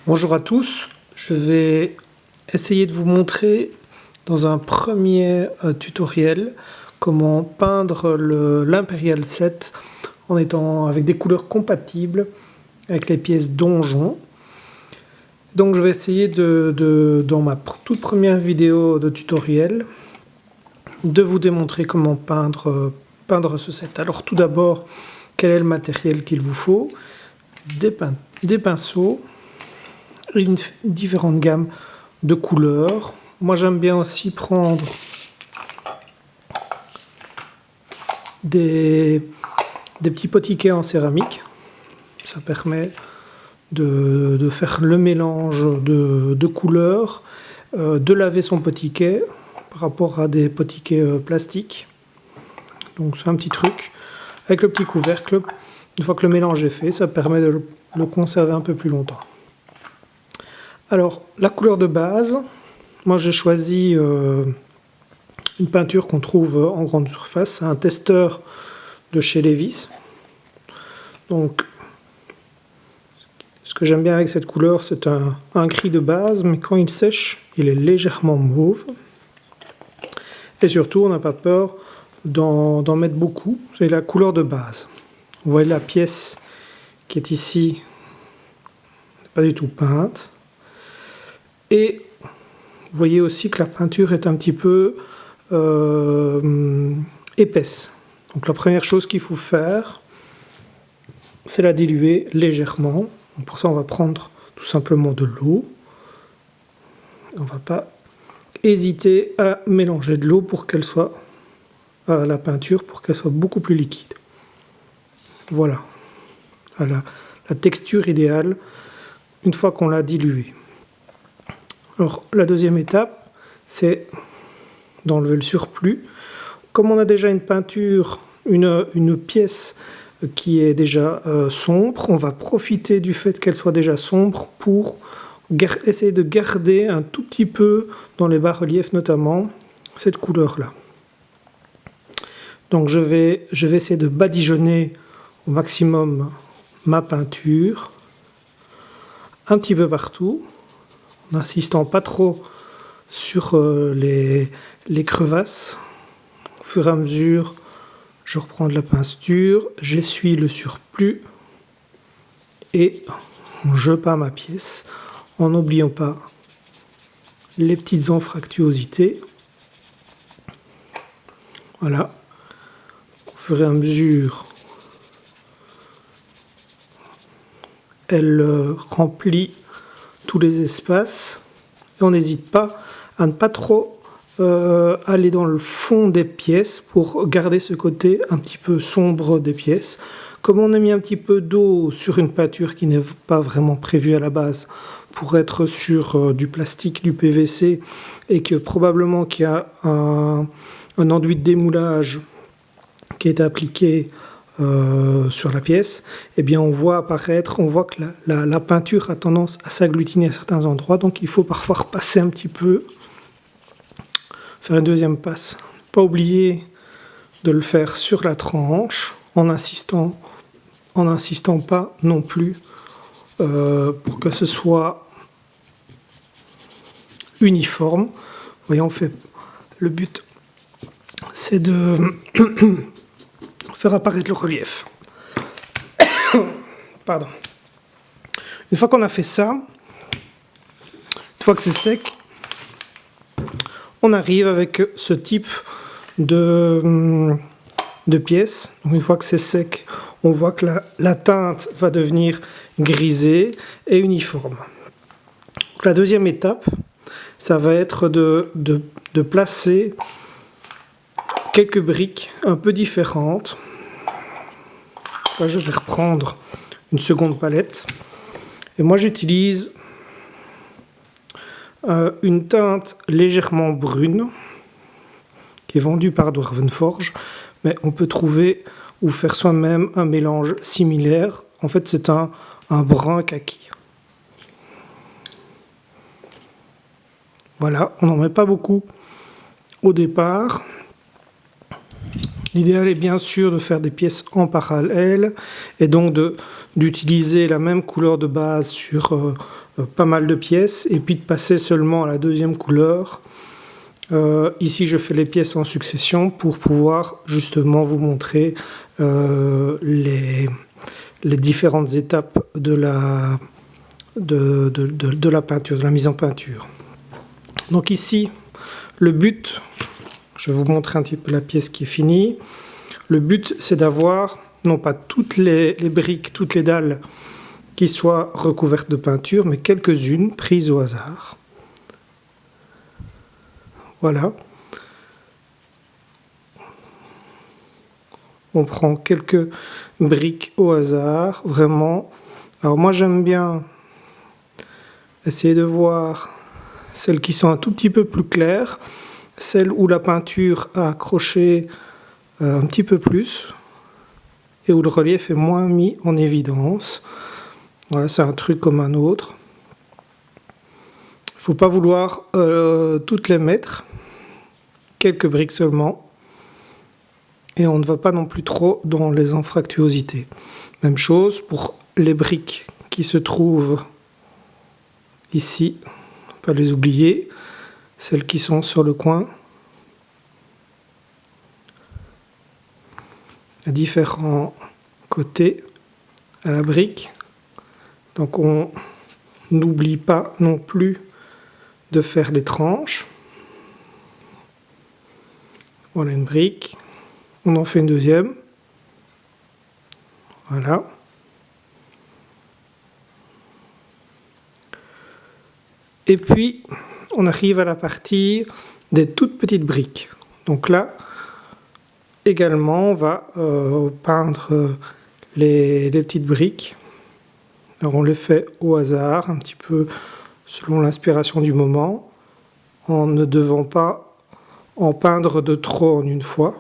Bonjour à tous, je vais essayer de vous montrer dans un premier tutoriel comment peindre l'Imperial 7 en étant avec des couleurs compatibles avec les pièces donjon. Donc je vais essayer dans ma toute première vidéo de tutoriel de vous démontrer comment peindre ce set. Alors tout d'abord, quel est le matériel qu'il vous faut? Des pinceaux, une différente gamme de couleurs. Moi j'aime bien aussi prendre des petits potiquets en céramique. Ça permet de faire le mélange de couleurs, de laver son potiquet par rapport à des potiquets plastiques. Donc c'est un petit truc. Avec le petit couvercle, une fois que le mélange est fait, ça permet de le conserver un peu plus longtemps. Alors, la couleur de base, moi j'ai choisi une peinture qu'on trouve en grande surface. C'est un testeur de chez Levi's. Donc, ce que j'aime bien avec cette couleur, c'est un gris de base, mais quand il sèche, il est légèrement mauve. Et surtout, on n'a pas peur d'en mettre beaucoup. C'est la couleur de base. Vous voyez la pièce qui est ici, pas du tout peinte. Et vous voyez aussi que la peinture est un petit peu épaisse. Donc la première chose qu'il faut faire, c'est la diluer légèrement. Donc pour ça, on va prendre tout simplement de l'eau. On ne va pas hésiter à mélanger de l'eau pour qu'elle soit à la peinture, pour qu'elle soit beaucoup plus liquide. Voilà, la texture idéale une fois qu'on l'a diluée. Alors la deuxième étape, c'est d'enlever le surplus. Comme on a déjà une peinture, une pièce qui est déjà sombre, on va profiter du fait qu'elle soit déjà sombre pour essayer de garder un tout petit peu, dans les bas-reliefs notamment, cette couleur-là. Donc je vais essayer de badigeonner au maximum ma peinture, un petit peu partout, en n'insistant pas trop sur les crevasses. Au fur et à mesure, je reprends de la peinture, j'essuie le surplus et je peins ma pièce en n'oubliant pas les petites anfractuosités. Voilà. Au fur et à mesure, elle remplit tous les espaces. Et on n'hésite pas à ne pas trop aller dans le fond des pièces pour garder ce côté un petit peu sombre des pièces. Comme on a mis un petit peu d'eau sur une peinture qui n'est pas vraiment prévue à la base pour être sur du plastique, du PVC, et que probablement qu'il y a un enduit de démoulage qui est appliqué sur la pièce, eh bien on voit que la peinture a tendance à s'agglutiner à certains endroits, donc il faut parfois repasser un petit peu, faire une deuxième passe. Pas oublier de le faire sur la tranche, en n'insistant pas non plus pour que ce soit uniforme. Vous voyez, le but, c'est de faire apparaître le relief. Pardon. Une fois qu'on a fait ça, une fois que c'est sec, on arrive avec ce type de pièce. Donc une fois que c'est sec, on voit que la teinte va devenir grisée et uniforme. Donc la deuxième étape, ça va être de placer quelques briques un peu différentes. Là, je vais reprendre une seconde palette. Et moi, j'utilise une teinte légèrement brune qui est vendue par Dwarvenforge, mais on peut trouver ou faire soi-même un mélange similaire. En fait, c'est un brun kaki. Voilà, on n'en met pas beaucoup au départ. L'idéal est bien sûr de faire des pièces en parallèle et donc d'utiliser la même couleur de base sur pas mal de pièces et puis de passer seulement à la deuxième couleur. Ici, je fais les pièces en succession pour pouvoir justement vous montrer les différentes étapes de la peinture, de la mise en peinture. Donc ici, le but, je vais vous montrer un petit peu la pièce qui est finie. Le but, c'est d'avoir, non pas toutes les briques, toutes les dalles qui soient recouvertes de peinture, mais quelques-unes prises au hasard. Voilà. On prend quelques briques au hasard, vraiment. Alors moi, j'aime bien essayer de voir celles qui sont un tout petit peu plus claires, celles où la peinture a accroché un petit peu plus et où le relief est moins mis en évidence. Voilà, c'est un truc comme un autre. Il ne faut pas vouloir toutes les mettre, quelques briques seulement, et on ne va pas non plus trop dans les anfractuosités. Même chose pour les briques qui se trouvent ici, pas les oublier, celles qui sont sur le coin, à différents côtés à la brique. Donc on n'oublie pas non plus de faire les tranches. Voilà une brique, on en fait une deuxième. Voilà. Et puis, on arrive à la partie des toutes petites briques. Donc là, également, on va peindre les petites briques. Alors on les fait au hasard, un petit peu selon l'inspiration du moment, en ne devant pas en peindre de trop en une fois.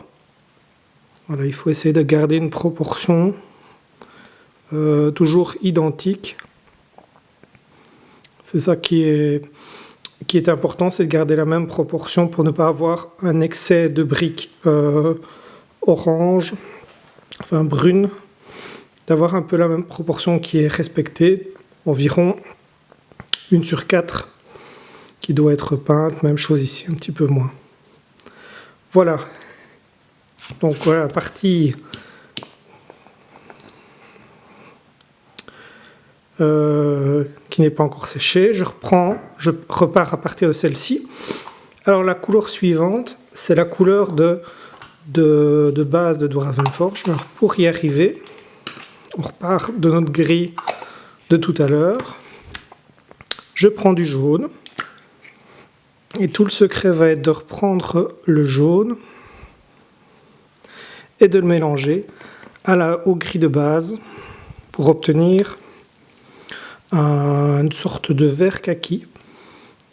Voilà, il faut essayer de garder une proportion toujours identique. C'est ça qui est important, c'est de garder la même proportion pour ne pas avoir un excès de briques orange, enfin brunes, d'avoir un peu la même proportion qui est respectée, environ 1/4 qui doit être peinte, même chose ici, un petit peu moins. Voilà, donc voilà la partie qui n'est pas encore séchée. Je repars à partir de celle-ci. Alors la couleur suivante, c'est la couleur de base de Dwarvenforge. Alors pour y arriver, on repart de notre gris de tout à l'heure. Je prends du jaune. Et tout le secret va être de reprendre le jaune et de le mélanger au gris de base pour obtenir une sorte de vert kaki.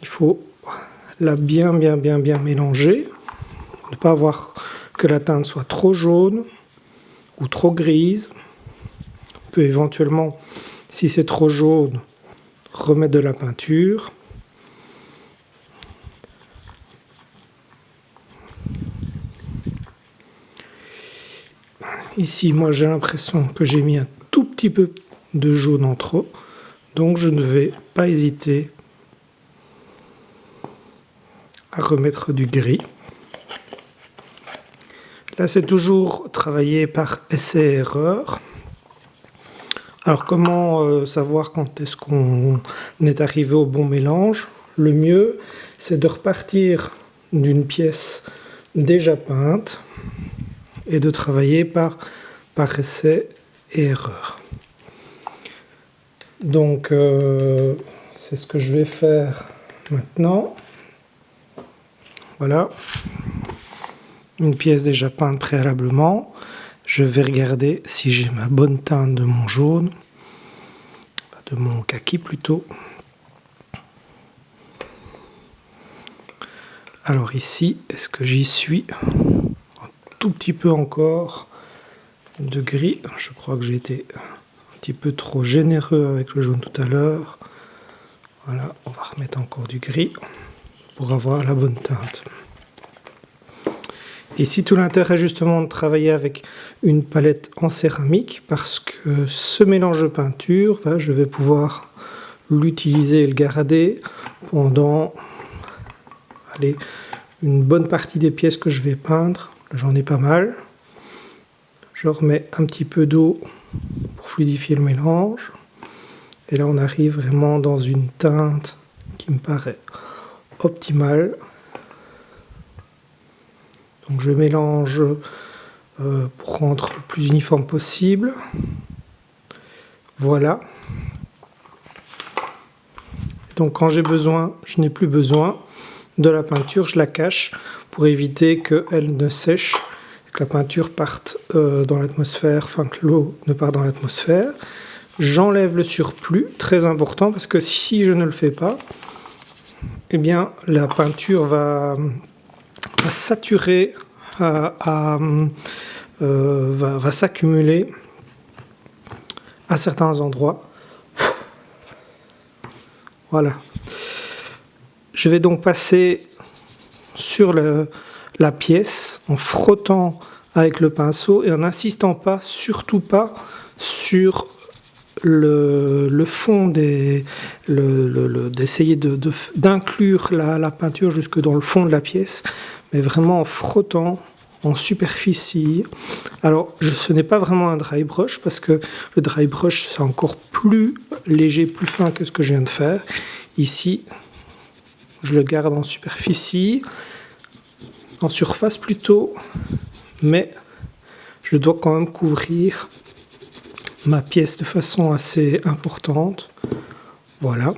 Il faut la bien mélanger pour ne pas avoir que la teinte soit trop jaune ou trop grise. On peut éventuellement, si c'est trop jaune, remettre de la peinture. Ici, moi, j'ai l'impression que j'ai mis un tout petit peu de jaune en trop. Donc, je ne vais pas hésiter à remettre du gris. Là, c'est toujours travailler par essai-erreur. Alors, comment savoir quand est-ce qu'on est arrivé au bon mélange? Le mieux, c'est de repartir d'une pièce déjà peinte et de travailler par essai et erreur. Donc, c'est ce que je vais faire maintenant. Voilà. Une pièce déjà peinte préalablement. Je vais regarder si j'ai ma bonne teinte de mon jaune, de mon kaki plutôt. Alors ici, est-ce que j'y suis? Un tout petit peu encore de gris. Je crois que j'ai été un petit peu trop généreux avec le jaune tout à l'heure. Voilà, on va remettre encore du gris pour avoir la bonne teinte. Ici, tout l'intérêt justement de travailler avec une palette en céramique parce que ce mélange de peinture, je vais pouvoir l'utiliser et le garder pendant une bonne partie des pièces que je vais peindre. J'en ai pas mal. Je remets un petit peu d'eau pour fluidifier le mélange. Et là, on arrive vraiment dans une teinte qui me paraît optimale. Donc je mélange pour rendre le plus uniforme possible. Voilà. Donc quand j'ai besoin, je n'ai plus besoin de la peinture, je la cache pour éviter qu'elle ne sèche, que la peinture parte dans l'atmosphère, enfin que l'eau ne parte dans l'atmosphère. J'enlève le surplus, très important, parce que si je ne le fais pas, eh bien la peinture va saturer, va s'accumuler à certains endroits. Voilà. Je vais donc passer sur la pièce en frottant avec le pinceau et en n'insistant pas, surtout pas, sur le fond d'essayer d'inclure la peinture jusque dans le fond de la pièce, mais vraiment en frottant en superficie. Alors, ce n'est pas vraiment un dry brush parce que le dry brush, c'est encore plus léger, plus fin que ce que je viens de faire. Ici, je le garde en superficie, en surface plutôt, mais je dois quand même couvrir ma pièce de façon assez importante. Voilà.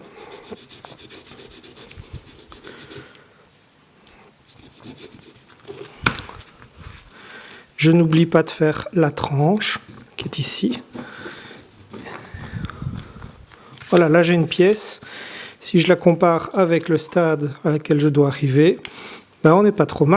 Je n'oublie pas de faire la tranche qui est ici. Voilà, là j'ai une pièce. Si je la compare avec le stade à laquelle je dois arriver, on n'est pas trop mal.